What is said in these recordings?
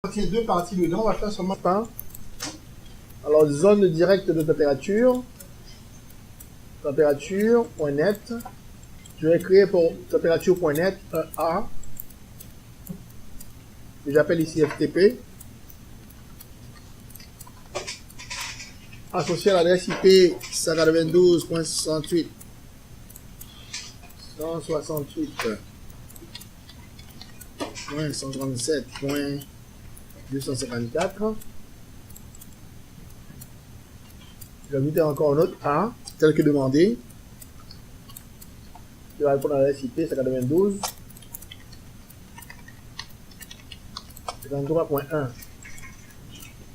Deux parties dedans, on va faire seulement pas. Alors, zone directe de température. Température, point net. Je vais créer pour température.net un A. Que j'appelle ici FTP. Associé à l'adresse IP 192.168.137.254. Je vais ajouter encore un autre A, tel que demandé. Je vais répondre à l'adresse IP 192.53.1.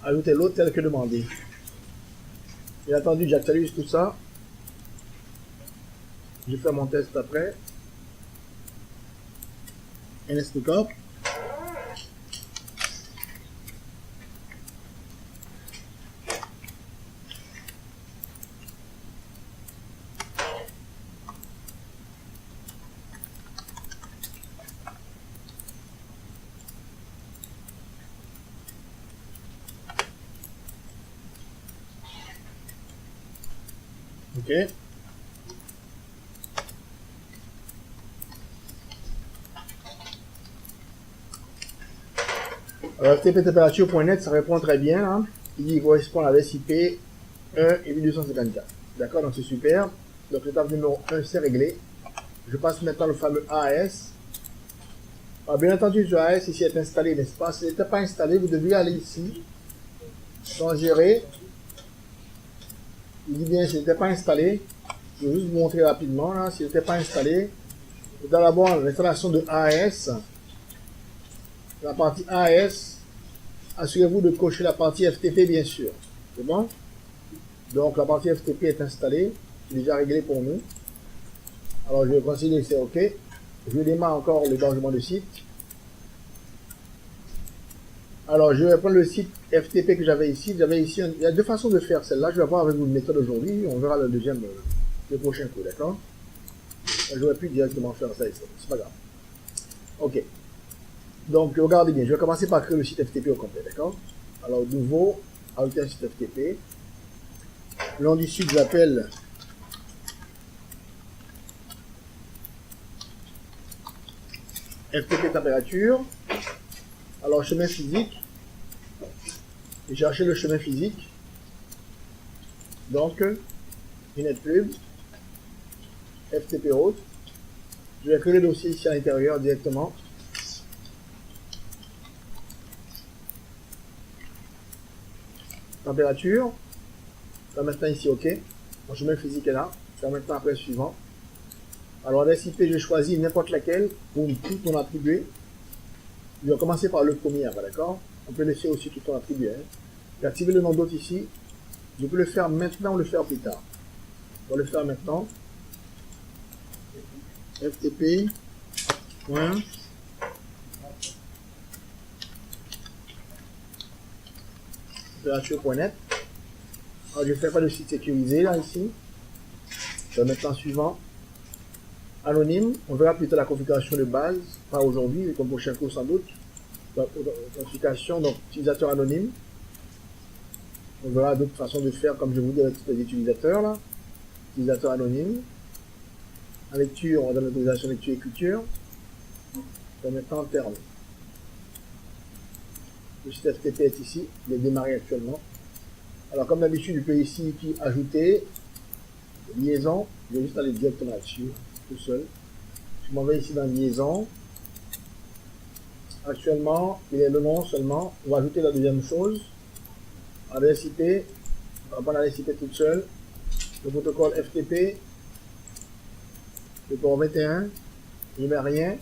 Ajouter l'autre tel que demandé. Bien entendu, j'actualise tout ça. Je fais mon test après. NSLookup. OK. Alors, FTP température.net, ça répond très bien. Hein. Il correspond à l'adresse IP 1,254. D'accord, donc c'est super. Donc l'étape numéro 1, c'est réglé. Je passe maintenant le fameux AS. Alors, bien entendu, le AS ici est installé, n'est-ce pas? Si il n'était pas installé, vous devriez aller ici, dans Gérer. Il dit bien, s'il n'était pas installé, je vais juste vous montrer rapidement, là, s'il n'était pas installé, vous allez avoir l'installation de AS. La partie AS, assurez-vous de cocher la partie FTP, bien sûr. C'est bon? Donc, la partie FTP est installée, c'est déjà réglé pour nous. Alors, je vais considérer que c'est OK. Je démarre encore l'hébergement de site. Alors, je vais prendre le site FTP que j'avais ici. Il y a deux façons de faire celle-là. Je vais voir avec vous une méthode aujourd'hui. On verra le prochain coup, d'accord? J'aurais pu directement faire ça ici. C'est pas grave. OK. Donc, regardez bien. Je vais commencer par créer le site FTP au complet, d'accord? Alors, nouveau, ajouter un site FTP. Le nom du site, j'appelle FTP température. Alors, chemin physique. J'ai cherché le chemin physique. Donc, InetPub, FTP route. Je vais créer le dossier ici à l'intérieur directement. Température. Là maintenant ici, OK. Mon chemin physique est là. Je vais maintenant après suivant. Alors, l'adresse IP, je choisis n'importe laquelle pour tout ton attribué. Je vais commencer par le premier, d'accord? On peut laisser aussi tout ton attribué. Hein. J'ai activé le nom d'autre ici. Je peux le faire maintenant ou le faire plus tard. On va le faire maintenant. FTP. Température.net. Alors, je ne fais pas de site sécurisé là ici. Je vais maintenant suivant. Anonyme. On verra plutôt la configuration de base. Pas aujourd'hui, mais comme prochain cours sans doute. Configuration, donc utilisateur anonyme. On verra d'autres façons de faire, comme je vous dis, avec les utilisateurs là. Utilisateur anonyme. En lecture, on va donner l'autorisation lecture-écriture. Et maintenant, terme. Le site FTP est ici. Il est démarré actuellement. Alors, comme d'habitude, je peux ici ajouter liaison. Je vais juste aller directement là-dessus, tout seul. Je m'en vais ici dans liaison. Actuellement, il est le nom seulement. On va ajouter la deuxième chose. Adresse IP. On va prendre l'adresse IP toute seule. Le protocole FTP. Le port 21. Je ne mets rien.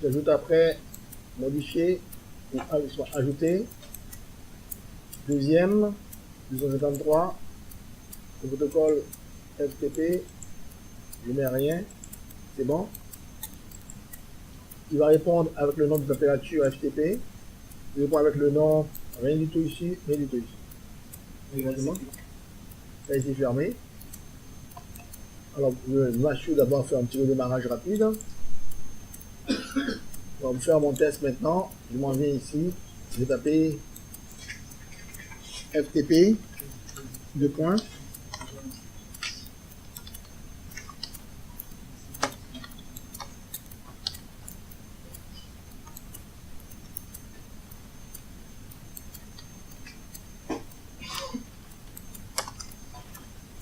J'ajoute après modifier ou ajouter. Deuxième. 253. Le protocole FTP. Je ne mets rien. C'est bon. Il va répondre avec le nom de température FTP. Il répond avec le nom, rien du tout ici, rien du tout ici. Exactement. Ça a été fermé. Alors, je m'assure d'avoir fait un petit redémarrage rapide. On va faire mon test maintenant. Je m'en viens ici. Je vais taper FTP, 2 points.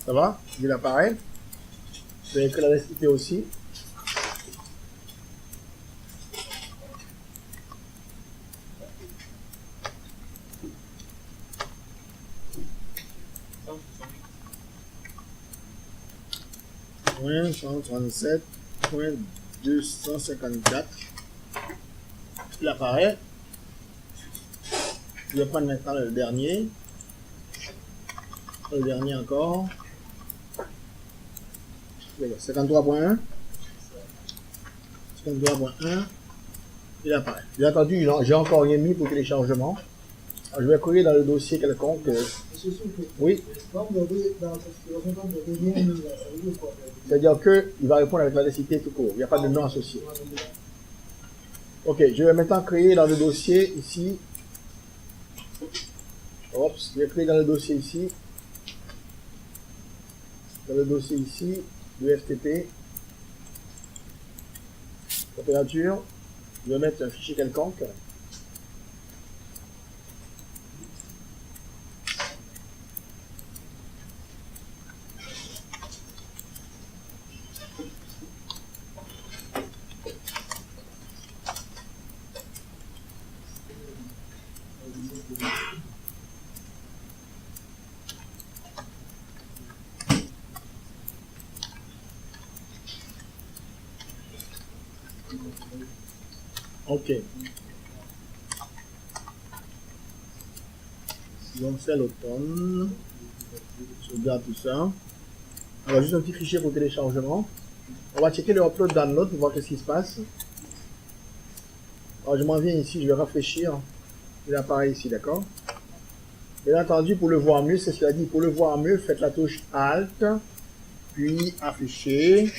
Ça va? Il apparaît. Je vais écrire l'adresse IP aussi. Point 137.254. Il apparaît. Je vais prendre maintenant le dernier. Le dernier encore. 53.1. 53.1. Il apparaît. Bien entendu, j'ai encore rien mis pour téléchargement. Alors, je vais courir dans le dossier quelconque. Oui. C'est-à-dire qu'il va répondre avec l'adresse IP tout court. Il n'y a pas de nom associé. Ok, je vais maintenant créer dans le dossier ici. Oups, je vais créer dans le dossier ici. Dans le dossier ici, le FTP. Température. Je vais mettre un fichier quelconque. Ok. Donc c'est l'automne. Je regarde tout ça. Alors juste un petit fichier pour téléchargement. On va checker le upload download pour voir ce qui se passe. Alors je m'en viens ici, je vais rafraîchir. Il apparaît ici, d'accord? Bien entendu, pour le voir mieux, c'est ce qu'il a dit. Pour le voir mieux, faites la touche Alt, puis afficher.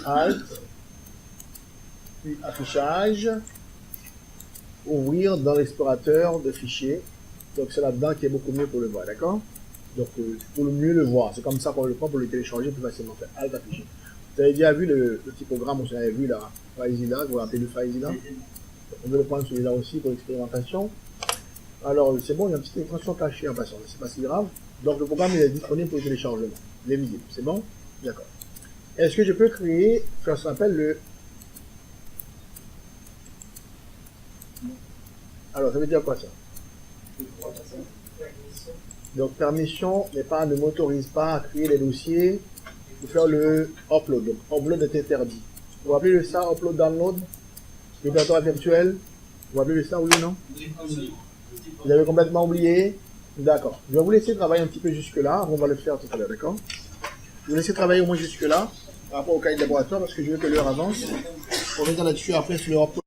Alt, puis affichage, ouvrir dans l'explorateur de fichiers. Donc c'est là-dedans qui est beaucoup mieux pour le voir, d'accord? Donc pour le mieux le voir, c'est comme ça qu'on le prend pour le télécharger plus facilement. Fait Alt afficher. Vous avez déjà vu le petit programme, vous avez vu là, FileZilla, vous l'appelez le FileZilla. On veut le prendre celui-là aussi pour l'expérimentation. Alors c'est bon, il y a une petite extension cachée en passant, c'est pas si grave. Donc le programme il est disponible pour le téléchargement. Il est visible, c'est bon? D'accord. Est-ce que je peux créer ce qu'on appelle le... Alors, ça veut dire quoi ça? Donc, permission ne m'autorise pas à créer les dossiers pour faire le upload. Donc, upload est interdit. Vous appelez le ça, upload, download, répertoire virtuel. Vous appelez le ça, oui ou non? Vous avez complètement oublié? D'accord. Je vais vous laisser travailler un petit peu jusque-là. On va le faire tout à l'heure, d'accord? Je vais vous laisser travailler au moins jusque-là, par rapport au cahier de laboratoire, parce que je veux que l'heure avance. On reviendra là-dessus après sur le upload.